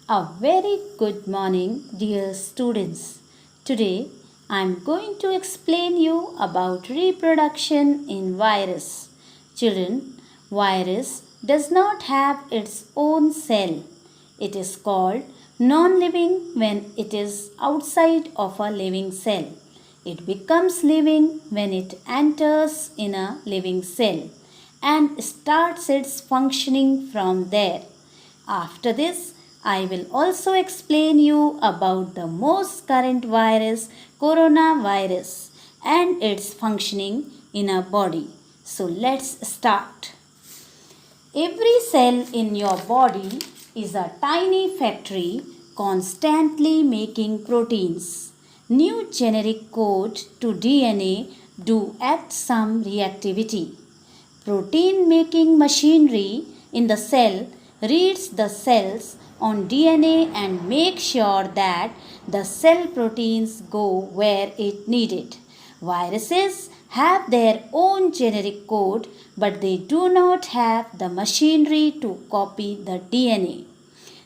A very good morning, dear students. Today I am going to explain you about reproduction in virus. Children, virus does not have its own cell. It is called non-living when it is outside of a living cell. It becomes living when it enters in a living cell and starts its functioning from there. After this, I will also explain you about the most current virus, coronavirus, and its functioning in our body. So let's start. Every cell in your body is a tiny factory constantly making proteins. New generic code to DNA do add some reactivity. Protein making machinery in the cell reads the cells on DNA and makes sure that the cell proteins go where it needed. Viruses have their own generic code, but they do not have the machinery to copy the DNA.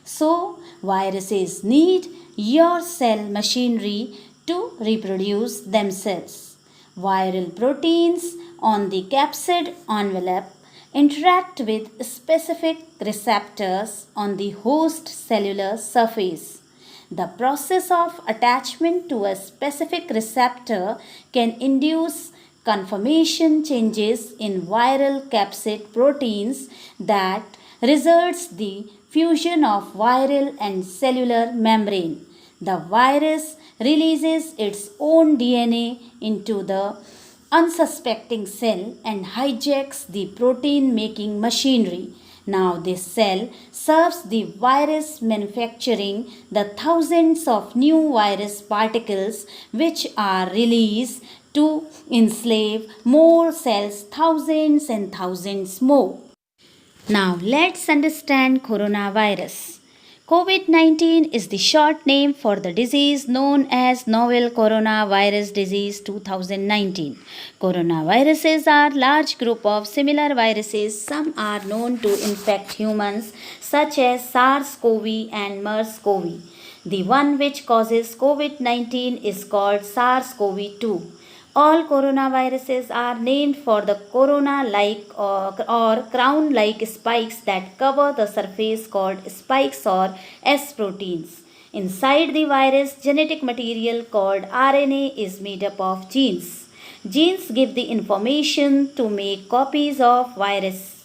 So, viruses need your cell machinery to reproduce themselves. Viral proteins on the capsid envelope interact with specific receptors on the host cellular surface. The process of attachment to a specific receptor can induce conformation changes in viral capsid proteins that results the fusion of viral and cellular membrane. The virus releases its own DNA into the unsuspecting cell and hijacks the protein making machinery. Now, this cell serves the virus manufacturing the thousands of new virus particles which are released to enslave more cells, thousands and thousands more. Now let's understand coronavirus. COVID 19 is the short name for the disease known as novel coronavirus disease 2019. Coronaviruses are large group of similar viruses. Some are known to infect humans such as SARS-CoV and MERS-CoV. The one which causes COVID 19 is called SARS-CoV 2. All coronaviruses are named for the corona like or crown like spikes that cover the surface called spikes or S proteins. Inside the virus, genetic material called RNA is made up of genes. Genes give the information to make copies of virus.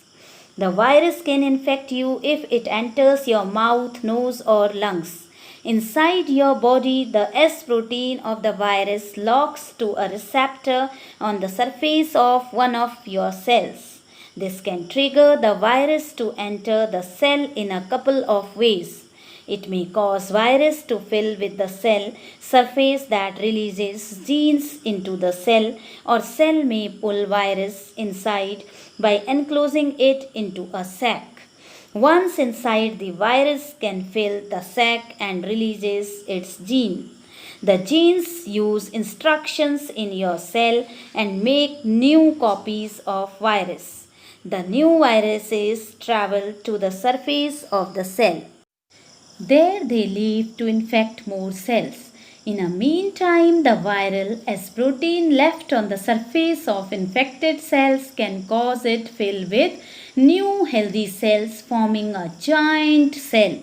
The virus can infect you if it enters your mouth, nose, or lungs. Inside your body, the S protein of the virus locks to a receptor on the surface of one of your cells. This can trigger the virus to enter the cell in a couple of ways. It may cause virus to fill with the cell surface that releases genes into the cell, or cell may pull virus inside by enclosing it into a sac. Once inside, the virus can fill the sac and releases its gene. The genes use instructions in your cell and make new copies of virus. The new viruses travel to the surface of the cell. There they live to infect more cells. In a meantime, the viral S protein left on the surface of infected cells can cause it fill with new healthy cells, forming a giant cell.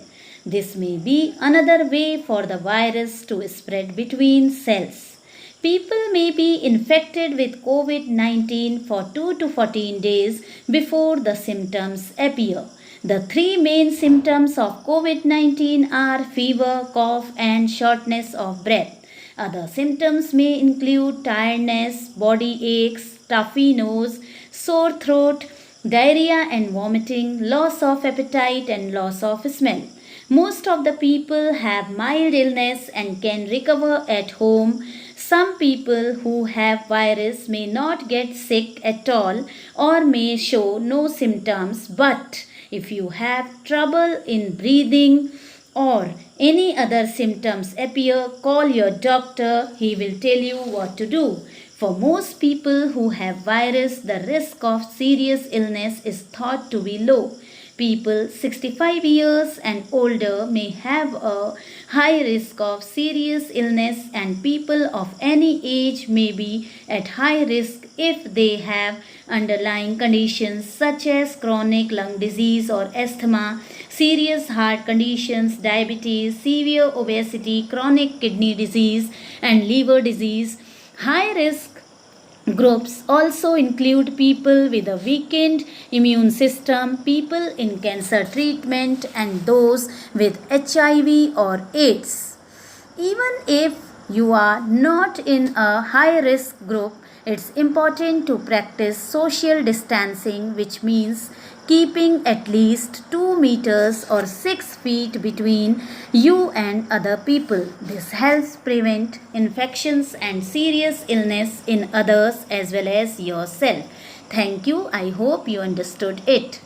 This may be another way for the virus to spread between cells. People may be infected with COVID 19 for 2 to 14 days before the symptoms appear. The three main symptoms of COVID 19 are fever, cough, and shortness of breath. Other symptoms may include tiredness, body aches, stuffy nose, sore throat, diarrhea and vomiting, loss of appetite, and loss of smell. Most of the people have mild illness and can recover at home. Some people who have virus may not get sick at all or may show no symptoms, but if you have trouble in breathing or any other symptoms appear, call your doctor. He will tell you what to do. For most people who have virus, the risk of serious illness is thought to be low. People 65 years and older may have a high risk of serious illness, and people of any age may be at high risk if they have underlying conditions such as chronic lung disease or asthma, serious heart conditions, diabetes, severe obesity, chronic kidney disease, and liver disease. High risk groups also include people with a weakened immune system, people in cancer treatment, and those with HIV or AIDS. Even if you are not in a high risk group, it's important to practice social distancing, which means keeping at least 2 meters or 6 feet between you and other people. This helps prevent infections and serious illness in others as well as yourself. Thank you. I hope you understood it.